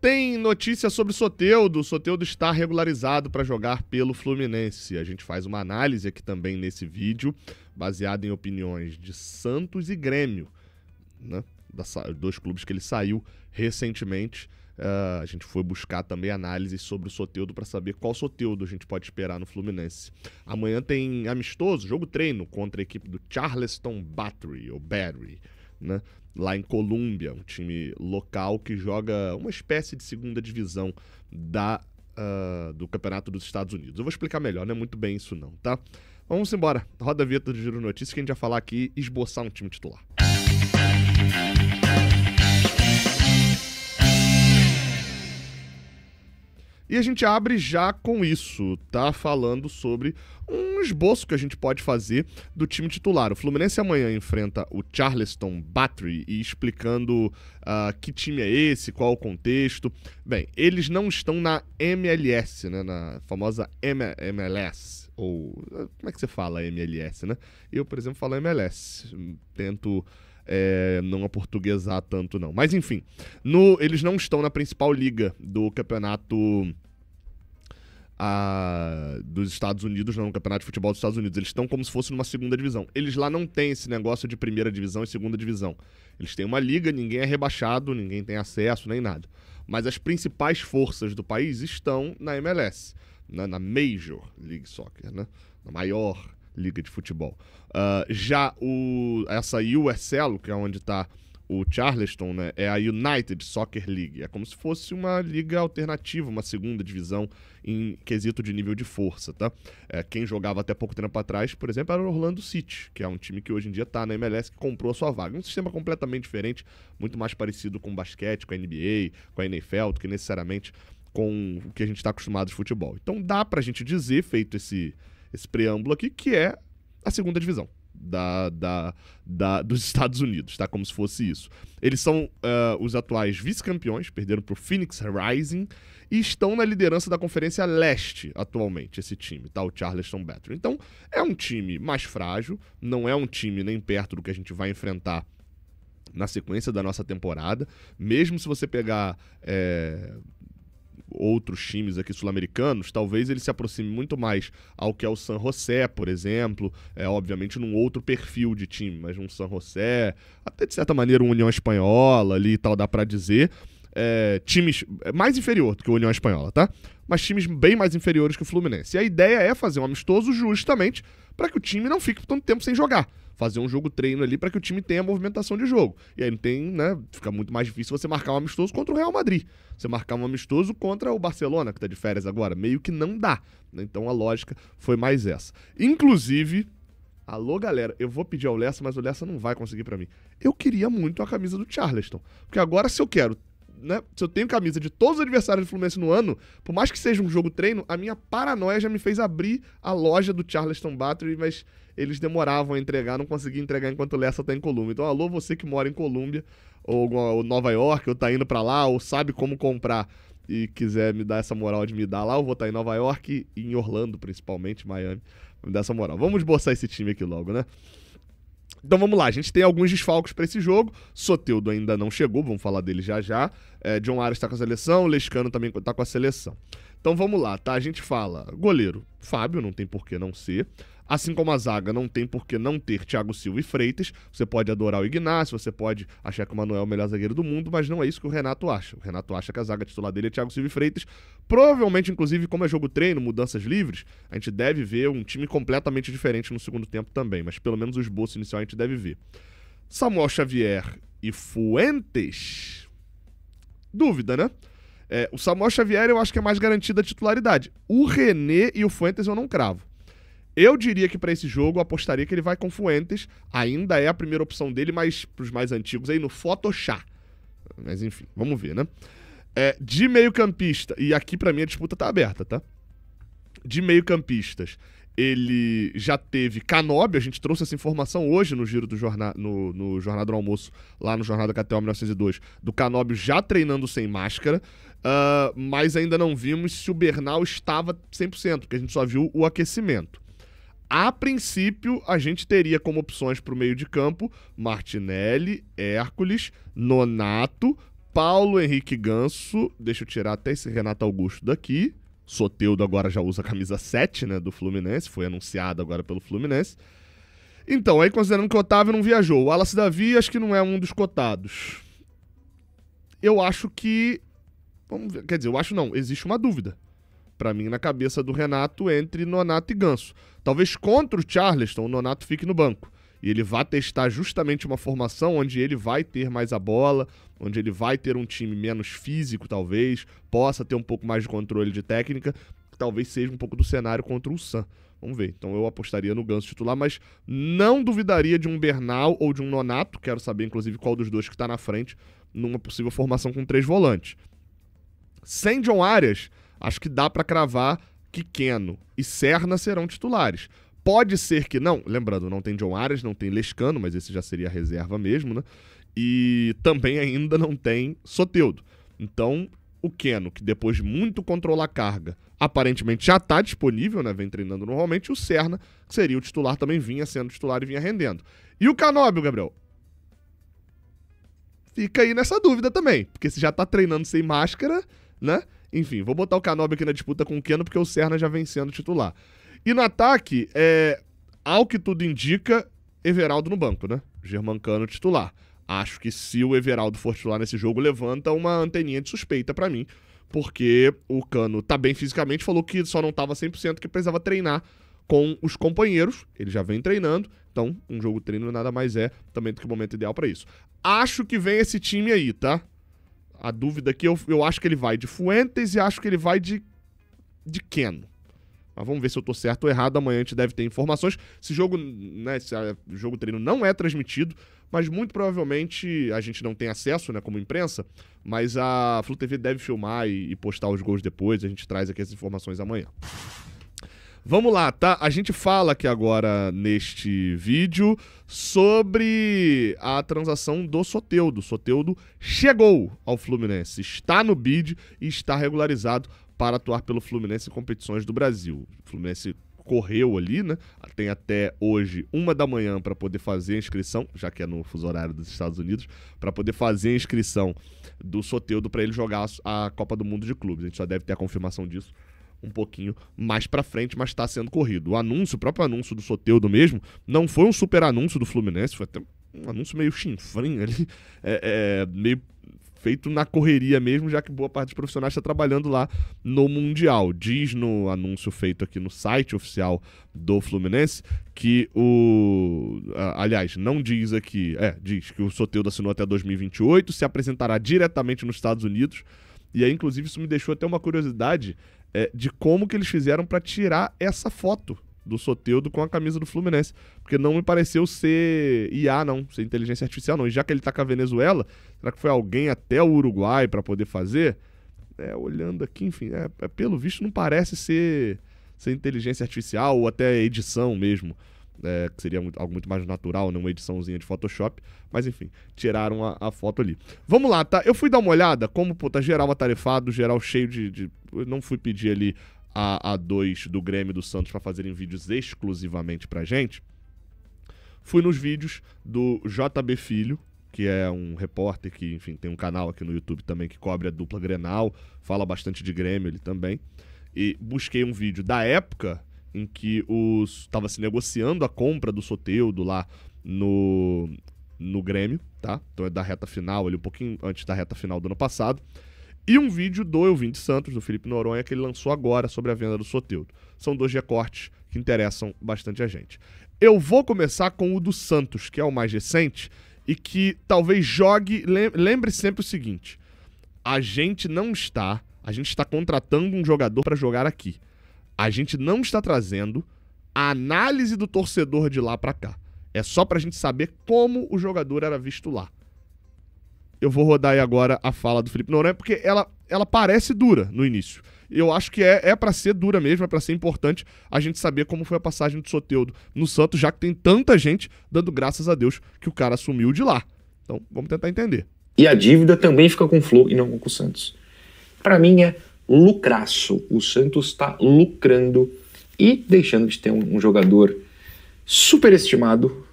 Tem notícia sobre Soteldo. Soteldo está regularizado para jogar pelo Fluminense. A gente faz uma análise aqui também nesse vídeo, baseada em opiniões de Santos e Grêmio, né? Dois clubes que ele saiu recentemente. A gente foi buscar também análises sobre o Soteldo para saber qual Soteldo a gente pode esperar no Fluminense. Amanhã tem amistoso, jogo treino contra a equipe do Charleston Battery, ou Battery, né? Lá em Colômbia, um time local que joga uma espécie de segunda divisão do Campeonato dos Estados Unidos. Eu vou explicar melhor, não é muito bem isso não, tá? Vamos embora, roda a vinheta do Giro Notícias que a gente vai falar aqui e esboçar um time titular. E a gente abre já com isso, tá? Falando sobre um esboço que a gente pode fazer do time titular. O Fluminense amanhã enfrenta o Charleston Battery e explicando que time é esse, qual o contexto. Bem, eles não estão na MLS, né? Na famosa MLS. Ou como é que você fala MLS, né? Eu, por exemplo, falo MLS. Tento não aportuguesar tanto, não. Mas, enfim, eles não estão na principal liga do campeonato dos Estados Unidos, não, no campeonato de futebol dos Estados Unidos. Eles estão como se fosse numa segunda divisão. Eles lá não têm esse negócio de primeira divisão e segunda divisão. Eles têm uma liga, ninguém é rebaixado, ninguém tem acesso, nem nada. Mas as principais forças do país estão na MLS, na Major League Soccer, né? Na maior liga de futebol. Já essa USL, que é onde está o Charleston, né, é a United Soccer League. É como se fosse uma liga alternativa, uma segunda divisão em quesito de nível de força, tá? Quem jogava até pouco tempo atrás, por exemplo, era o Orlando City, que é um time que hoje em dia está na MLS, que comprou a sua vaga. Um sistema completamente diferente, muito mais parecido com o basquete, com a NBA, com a NFL, do que necessariamente com o que a gente está acostumado de futebol. Então dá pra gente dizer, feito esse preâmbulo aqui, que é a segunda divisão dos Estados Unidos, tá? Como se fosse isso. Eles são os atuais vice-campeões, perderam pro Phoenix Rising e estão na liderança da Conferência Leste atualmente, esse time, tá? O Charleston Battery. Então, é um time mais frágil, não é um time nem perto do que a gente vai enfrentar na sequência da nossa temporada. Mesmo se você pegar outros times aqui sul-americanos, talvez ele se aproxime muito mais ao que é o San José, por exemplo, obviamente num outro perfil de time, mas um San José, até de certa maneira uma União Espanhola ali e tal, dá pra dizer, times mais inferior do que a União Espanhola, tá? Mas times bem mais inferiores que o Fluminense. E a ideia é fazer um amistoso justamente para que o time não fique tanto tempo sem jogar. Fazer um jogo treino ali para que o time tenha movimentação de jogo. E aí não tem, né? Fica muito mais difícil você marcar um amistoso contra o Real Madrid. Você marcar um amistoso contra o Barcelona, que tá de férias agora. Meio que não dá. Então a lógica foi mais essa. Inclusive, alô galera, eu vou pedir ao Lessa, mas o Lessa não vai conseguir para mim. Eu queria muito a camisa do Charleston. Porque agora se eu quero, né, se eu tenho camisa de todos os adversários do Fluminense no ano, por mais que seja um jogo treino, a minha paranoia já me fez abrir a loja do Charleston Battery, mas eles demoravam a entregar, não conseguia entregar enquanto o Lessa tá em Colômbia. Então, alô, você que mora em Colômbia, ou Nova York, ou tá indo pra lá, ou sabe como comprar e quiser me dar essa moral de me dar lá, eu vou estar em Nova York e em Orlando, principalmente, Miami, me dar essa moral. Vamos esboçar esse time aqui logo, né? Então vamos lá, a gente tem alguns desfalques para esse jogo. Soteldo ainda não chegou, vamos falar dele já já. John Arias está com a seleção, o Lescano também está com a seleção. Então vamos lá, tá? A gente fala goleiro, Fábio, não tem por que não ser. Assim como a zaga, não tem por que não ter Thiago Silva e Freitas. Você pode adorar o Ignacio, você pode achar que o Manuel é o melhor zagueiro do mundo, mas não é isso que o Renato acha. O Renato acha que a zaga titular dele é Thiago Silva e Freitas. Provavelmente, inclusive, como é jogo treino, mudanças livres, a gente deve ver um time completamente diferente no segundo tempo também, mas pelo menos o esboço inicial a gente deve ver. Samuel Xavier e Fuentes? Dúvida, né? O Samuel Xavier eu acho que é mais garantida a titularidade. O René e o Fuentes eu não cravo. Eu diria que para esse jogo eu apostaria que ele vai com Fuentes. Ainda é a primeira opção dele, mas pros mais antigos aí no Photoshop. Mas enfim, vamos ver, né? De meio-campista, e aqui pra mim a disputa tá aberta, tá? De meio-campistas, ele já teve Canóbio, a gente trouxe essa informação hoje no giro do no Jornada do Almoço, lá no Jornada KTO 1902, do Canóbio já treinando sem máscara, mas ainda não vimos se o Bernal estava 100%, porque a gente só viu o aquecimento. A princípio, a gente teria como opções para o meio de campo Martinelli, Hércules, Nonato, Paulo Henrique Ganso, deixa eu tirar até esse Renato Augusto daqui. Soteldo agora já usa a camisa 7, né, do Fluminense, foi anunciado agora pelo Fluminense. Então, aí considerando que o Otávio não viajou, o Wallace Davi acho que não é um dos cotados. Eu acho que... Vamos ver, quer dizer, eu acho não, existe uma dúvida, pra mim, na cabeça do Renato entre Nonato e Ganso. Talvez contra o Charleston o Nonato fique no banco. E ele vai testar justamente uma formação onde ele vai ter mais a bola, onde ele vai ter um time menos físico, talvez, possa ter um pouco mais de controle de técnica, que talvez seja um pouco do cenário contra o Sam. Vamos ver. Então eu apostaria no Ganso titular, mas não duvidaria de um Bernal ou de um Nonato, quero saber, inclusive, qual dos dois que está na frente, numa possível formação com 3 volantes. Sem John Arias, acho que dá para cravar que Keno e Serna serão titulares. Pode ser que não, lembrando, não tem John Arias, não tem Lescano, mas esse já seria a reserva mesmo, né? E também ainda não tem Soteldo. Então, o Keno, que depois de muito controlar a carga, aparentemente já está disponível, né? Vem treinando normalmente, e o Serna, que seria o titular, também vinha sendo titular e vinha rendendo. E o Canóbio, Gabriel? Fica aí nessa dúvida também, porque se já tá treinando sem máscara, né? Enfim, vou botar o Canóbio aqui na disputa com o Keno, porque o Serna já vem sendo titular. E no ataque, ao que tudo indica, Everaldo no banco, né? Germancano titular. Acho que se o Everaldo for titular nesse jogo, levanta uma anteninha de suspeita pra mim, porque o Cano tá bem fisicamente, falou que só não tava 100%, que precisava treinar com os companheiros, ele já vem treinando, então um jogo treino nada mais é também do que o momento ideal pra isso. Acho que vem esse time aí, tá? A dúvida aqui, eu acho que ele vai de Fuentes e acho que ele vai de Keno. Mas vamos ver se eu tô certo ou errado. Amanhã a gente deve ter informações. Esse jogo, né, esse jogo treino não é transmitido, mas muito provavelmente a gente não tem acesso, né, como imprensa, mas a Flu TV deve filmar e postar os gols depois. A gente traz aqui as informações amanhã. Vamos lá, tá? A gente fala aqui agora neste vídeo sobre a transação do Soteldo. Soteldo chegou ao Fluminense, está no bid e está regularizado para atuar pelo Fluminense em competições do Brasil. O Fluminense correu ali, né? Tem até hoje 1 da manhã para poder fazer a inscrição, já que é no fuso horário dos Estados Unidos, para poder fazer a inscrição do Soteldo para ele jogar a Copa do Mundo de Clubes. A gente só deve ter a confirmação disso um pouquinho mais pra frente, mas tá sendo corrido. O próprio anúncio do Soteldo mesmo, não foi um super anúncio do Fluminense, foi até um anúncio meio chinfrinho ali, meio feito na correria mesmo, já que boa parte dos profissionais está trabalhando lá no Mundial. Diz no anúncio feito aqui no site oficial do Fluminense que aliás, não diz aqui, diz que o Soteldo assinou até 2028, se apresentará diretamente nos Estados Unidos, e aí, inclusive, isso me deixou até uma curiosidade de como que eles fizeram para tirar essa foto do Soteldo com a camisa do Fluminense, porque não me pareceu ser IA não, ser inteligência artificial não, e já que ele tá com a Venezuela, será que foi alguém até o Uruguai para poder fazer? Olhando aqui, enfim, pelo visto não parece ser inteligência artificial ou até edição mesmo, que seria algo muito mais natural, né? Uma ediçãozinha de Photoshop, mas enfim, tiraram a foto ali. Vamos lá, tá? Eu fui dar uma olhada, como tá geral atarefado, geral cheio eu não fui pedir ali a dois do Grêmio e do Santos para fazerem vídeos exclusivamente pra gente. Fui nos vídeos do JB Filho, que é um repórter que, enfim, tem um canal aqui no YouTube também que cobre a dupla Grenal, fala bastante de Grêmio ele também, e busquei um vídeo da época em que estava se negociando a compra do Soteldo lá no Grêmio, tá? Então é da reta final, ali um pouquinho antes da reta final do ano passado. E um vídeo do Elvin de Santos, do Felipe Noronha, que ele lançou agora sobre a venda do Soteldo. São 2 recortes que interessam bastante a gente. Eu vou começar com o do Santos, que é o mais recente, e que talvez jogue... Lembre sempre o seguinte, a gente está contratando um jogador para jogar aqui. A gente não está trazendo a análise do torcedor de lá pra cá. É só pra gente saber como o jogador era visto lá. Eu vou rodar aí agora a fala do Felipe Noronha, porque ela parece dura no início. Eu acho que é pra ser dura mesmo, é pra ser importante a gente saber como foi a passagem do Soteldo no Santos, já que tem tanta gente dando graças a Deus que o cara sumiu de lá. Então, vamos tentar entender. E a dívida também fica com o Flu e não com o Santos. Pra mim é lucraço. O Santos está lucrando e deixando de ter um jogador superestimado.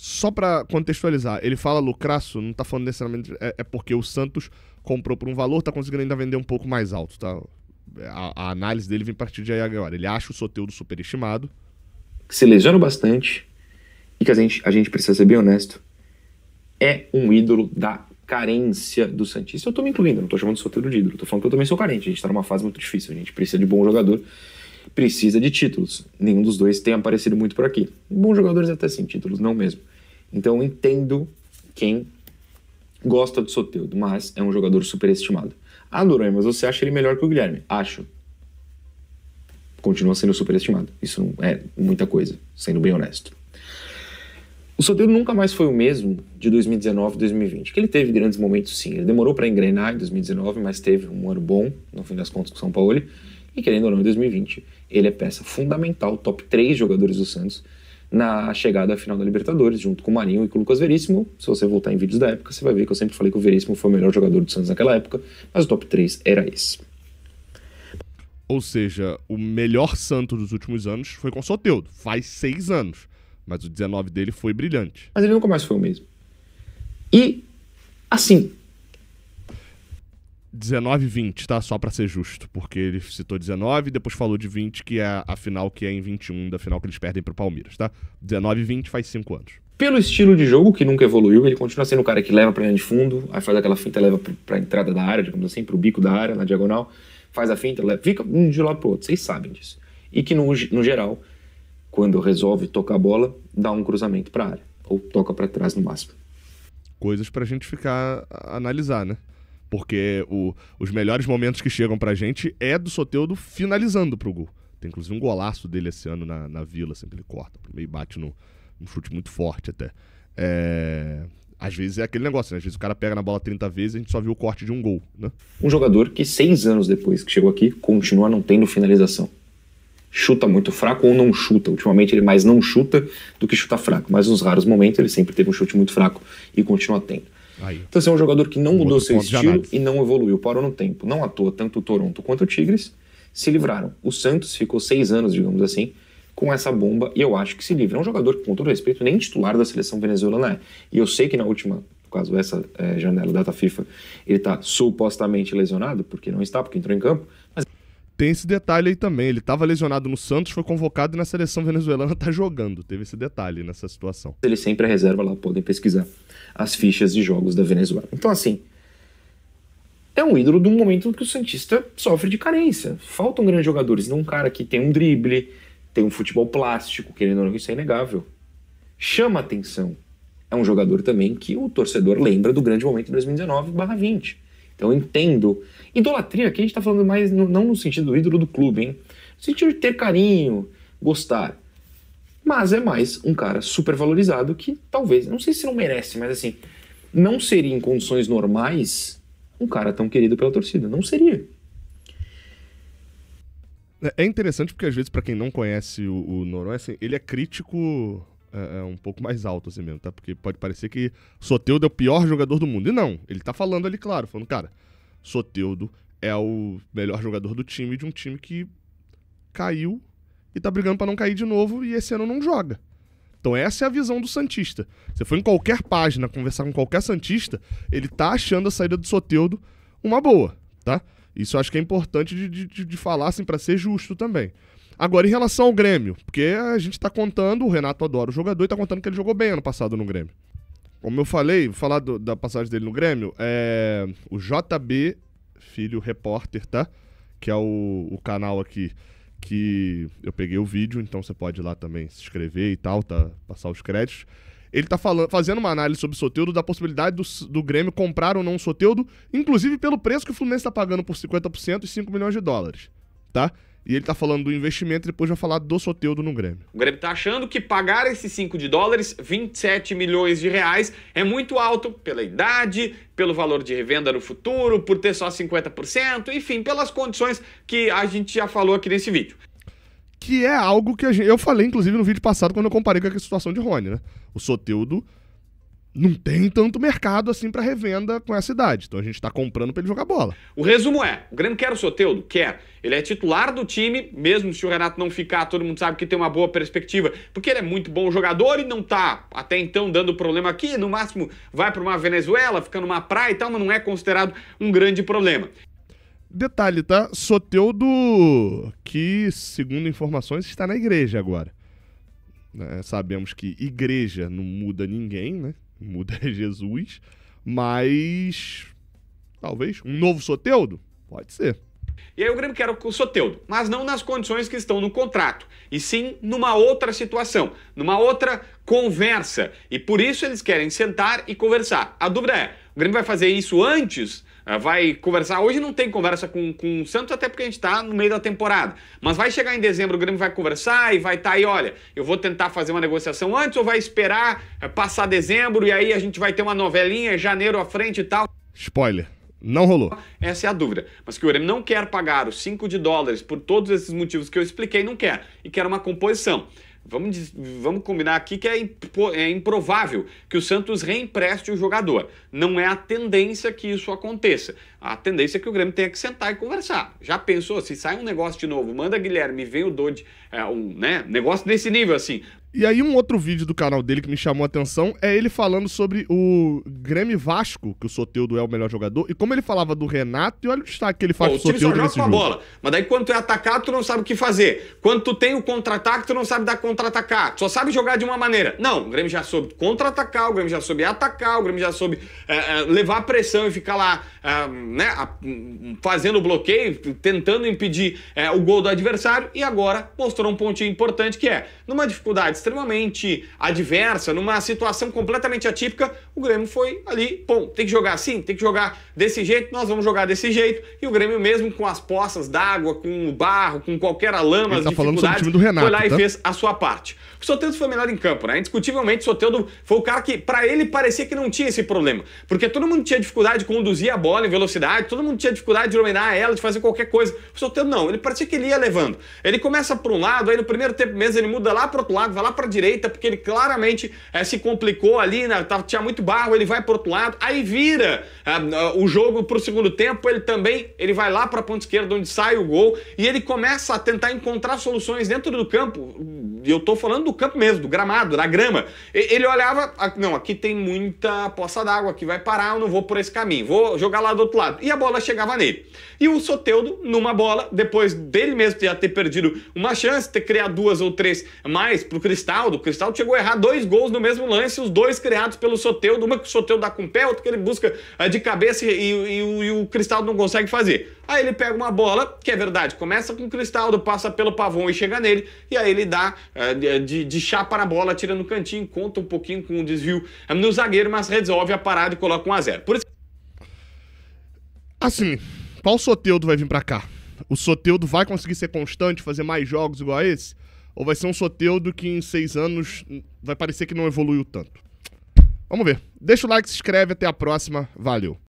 Só pra contextualizar, ele fala lucraço, não tá falando necessariamente... É porque o Santos comprou por um valor, tá conseguindo ainda vender um pouco mais alto, tá? A análise dele vem a partir de aí agora. Ele acha o Soteldo superestimado. Se lesiona bastante e que a gente precisa ser bem honesto, é um ídolo da carência do Santista. Eu tô me incluindo, não tô chamando de Soteldo de ídolo, tô falando que eu também sou carente. A gente tá numa fase muito difícil, a gente precisa de bom jogador, precisa de títulos. Nenhum dos dois tem aparecido muito por aqui. Bons jogadores até sim, títulos não mesmo. Então eu entendo quem gosta do Soteldo, mas é um jogador superestimado. Ah, Noronha, mas você acha ele melhor que o Guilherme? Acho. Continua sendo superestimado. Isso não é muita coisa, sendo bem honesto. O Soteldo nunca mais foi o mesmo de 2019 e 2020, que ele teve grandes momentos sim. Ele demorou para engrenar em 2019, mas teve um ano bom, no fim das contas, com o São Paulo. E querendo ou não, em 2020, ele é peça fundamental, top 3 jogadores do Santos, na chegada à final da Libertadores, junto com o Marinho e com o Lucas Veríssimo. Se você voltar em vídeos da época, você vai ver que eu sempre falei que o Veríssimo foi o melhor jogador do Santos naquela época, mas o top 3 era esse. Ou seja, o melhor Santos dos últimos anos foi com o Soteldo. Faz 6 anos. Mas o 19 dele foi brilhante. Mas ele nunca mais foi o mesmo. E, assim... 19 e 20, tá? Só pra ser justo. Porque ele citou 19 e depois falou de 20, que é a final que é em 21, da final que eles perdem pro Palmeiras, tá? 19 e 20 faz 5 anos. Pelo estilo de jogo, que nunca evoluiu, ele continua sendo o cara que leva pra linha de fundo, aí faz aquela finta, leva pra entrada da área, digamos assim, pro bico da área, na diagonal, faz a finta, leva, fica um de um lado pro outro, vocês sabem disso. E que no geral, quando resolve tocar a bola, dá um cruzamento pra área, ou toca pra trás no máximo. Coisas pra gente ficar a analisar, né? Porque os melhores momentos que chegam pra gente é do Soteldo finalizando pro gol. Tem inclusive um golaço dele esse ano na Vila, sempre ele corta, meio bate num chute muito forte até. Às vezes é aquele negócio, né? Às vezes o cara pega na bola 30 vezes e a gente só viu o corte de um gol, né? Um jogador que 6 anos depois que chegou aqui, continua não tendo finalização. Chuta muito fraco ou não chuta. Ultimamente ele mais não chuta do que chuta fraco. Mas nos raros momentos ele sempre teve um chute muito fraco e continua tendo. Aí. Então você é um jogador que não mudou seu estilo e não evoluiu, parou no tempo. Não à toa, tanto o Toronto quanto o Tigres se livraram. O Santos ficou 6 anos, digamos assim, com essa bomba, e eu acho que se livra. É um jogador que, com todo respeito, nem titular da seleção venezuelana é. E eu sei que na última, no caso essa janela data FIFA, ele está supostamente lesionado, porque não está, porque entrou em campo. Mas tem esse detalhe aí também. Ele estava lesionado no Santos, foi convocado e na seleção venezuelana tá jogando. Teve esse detalhe nessa situação. Ele sempre é reserva lá, podem pesquisar as fichas de jogos da Venezuela. Então, assim, é um ídolo de um momento que o Santista sofre de carência. Faltam grandes jogadores, não um cara que tem um drible, tem um futebol plástico, querendo ou não, isso é inegável. Chama atenção. É um jogador também que o torcedor lembra do grande momento de 2019/20. Então eu entendo. Idolatria aqui a gente tá falando mais, não no sentido do ídolo do clube, hein? No sentido de ter carinho, gostar. Mas é mais um cara super valorizado que talvez, não sei se não merece, mas assim, não seria em condições normais um cara tão querido pela torcida. Não seria. É interessante porque às vezes, pra quem não conhece o Noronha, assim, ele é crítico um pouco mais alto assim mesmo, tá? Porque pode parecer que Soteldo é o pior jogador do mundo. E não, ele tá falando ali, claro, falando, cara, Soteldo é o melhor jogador do time, de um time que caiu e tá brigando pra não cair de novo e esse ano não joga. Então essa é a visão do santista. Você foi em qualquer página conversar com qualquer santista, ele tá achando a saída do Soteldo uma boa, tá? Isso eu acho que é importante de falar, assim, pra ser justo também. Agora, em relação ao Grêmio, porque a gente tá contando, o Renato adora o jogador e tá contando que ele jogou bem ano passado no Grêmio. Como eu falei, vou falar da passagem dele no Grêmio, o JB, filho repórter, tá? Que é o canal aqui que eu peguei o vídeo, então você pode ir lá também se inscrever e tal, tá? Passar os créditos. Ele tá fazendo uma análise sobre o Soteldo, da possibilidade do Grêmio comprar ou não o Soteldo, inclusive pelo preço que o Fluminense tá pagando por 50% e 5 milhões de dólares, tá? E ele tá falando do investimento e depois vai falar do Soteldo no Grêmio. O Grêmio tá achando que pagar esses 5 de dólares, 27 milhões de reais, é muito alto pela idade, pelo valor de revenda no futuro, por ter só 50%, enfim, pelas condições que a gente já falou aqui nesse vídeo. Que é algo que eu falei, inclusive, no vídeo passado, quando eu comparei com a situação de Rony, né? O Soteldo não tem tanto mercado assim pra revenda com essa idade. Então a gente tá comprando pra ele jogar bola. O resumo é, o Grêmio quer o Soteldo? Quer. Ele é titular do time, mesmo se o Renato não ficar, todo mundo sabe que tem uma boa perspectiva, porque ele é muito bom jogador e não tá até então dando problema aqui, no máximo vai pra uma Venezuela, fica numa praia e tal, mas não é considerado um grande problema. Detalhe, tá? Soteldo, que, segundo informações, está na igreja agora. Sabemos que igreja não muda ninguém, né? Muda Jesus, mas talvez um novo Soteldo? Pode ser. E aí o Grêmio quer o Soteldo, mas não nas condições que estão no contrato, e sim numa outra situação, numa outra conversa. E por isso eles querem sentar e conversar. A dúvida é, o Grêmio vai fazer isso antes? Vai conversar? Hoje não tem conversa com o Santos, até porque a gente está no meio da temporada. Mas vai chegar em dezembro, o Grêmio vai conversar e vai estar aí, olha, eu vou tentar fazer uma negociação antes ou vai esperar passar dezembro e aí a gente vai ter uma novelinha, janeiro à frente e tal. Spoiler, não rolou. Essa é a dúvida. Mas que o Grêmio não quer pagar os $5 por todos esses motivos que eu expliquei, não quer. E quer uma composição. Vamos combinar aqui que é improvável que o Santos reempreste o jogador. Não é a tendência que isso aconteça. A tendência é que o Grêmio tenha que sentar e conversar. Já pensou, se sai um negócio de novo, manda Guilherme, vem o Dodge, negócio desse nível assim. E aí um outro vídeo do canal dele que me chamou a atenção é ele falando sobre o Grêmio Vasco, que o Soteldo é o melhor jogador, e como ele falava do Renato, e olha o destaque que ele faz pro Soteldo nesse jogo. Bola, mas daí quando tu é atacado, tu não sabe o que fazer. Quando tu tem o contra-ataque, tu não sabe dar contra-atacar. Tu só sabe jogar de uma maneira. Não, o Grêmio já soube contra-atacar, o Grêmio já soube atacar, o Grêmio já soube levar pressão e ficar lá fazendo o bloqueio, tentando impedir o gol do adversário, e agora mostrou um pontinho importante que é, numa dificuldade extremamente adversa, numa situação completamente atípica, o Grêmio foi ali, bom, tem que jogar assim, tem que jogar desse jeito, nós vamos jogar desse jeito, e o Grêmio mesmo com as poças d'água, com o barro, com qualquer lama, as dificuldades, foi lá e fez a sua parte. O Soteldo foi melhor em campo, né? Indiscutivelmente o Soteldo foi o cara que, pra ele, parecia que não tinha esse problema, porque todo mundo tinha dificuldade de conduzir a bola em velocidade, todo mundo tinha dificuldade de dominar ela, de fazer qualquer coisa. O Soteldo não, ele parecia que ele ia levando. Ele começa por um lado, aí no primeiro tempo mesmo ele muda lá pro outro lado, vai lá pra direita, porque ele claramente se complicou ali, né? Tinha muito barro, ele vai pro outro lado, aí vira o jogo pro segundo tempo, ele vai lá pra ponta esquerda, onde sai o gol, e ele começa a tentar encontrar soluções dentro do campo, e eu tô falando do campo mesmo, do gramado, da grama. Ele olhava, não, aqui tem muita poça d'água, aqui vai parar, eu não vou por esse caminho, vou jogar lá do outro lado. E a bola chegava nele. E o Soteldo, numa bola, depois dele mesmo já ter perdido uma chance, ter criado 2 ou 3 mais pro Cristaldo, o Cristaldo chegou a errar 2 gols no mesmo lance, os 2 criados pelo Soteldo, uma que o Soteldo dá com o pé, outra que ele busca de cabeça e o Cristaldo não consegue fazer. Aí ele pega uma bola, que é verdade, começa com o Cristaldo, passa pelo Pavon e chega nele, e aí ele dá de chapa na bola, tira no cantinho, conta um pouquinho com o desvio no zagueiro, mas resolve a parada e coloca 1-0. Por isso... Assim, qual Soteldo vai vir pra cá? O Soteldo vai conseguir ser constante, fazer mais jogos igual a esse? Ou vai ser um Soteldo que em 6 anos vai parecer que não evoluiu tanto? Vamos ver. Deixa o like, se inscreve, até a próxima. Valeu.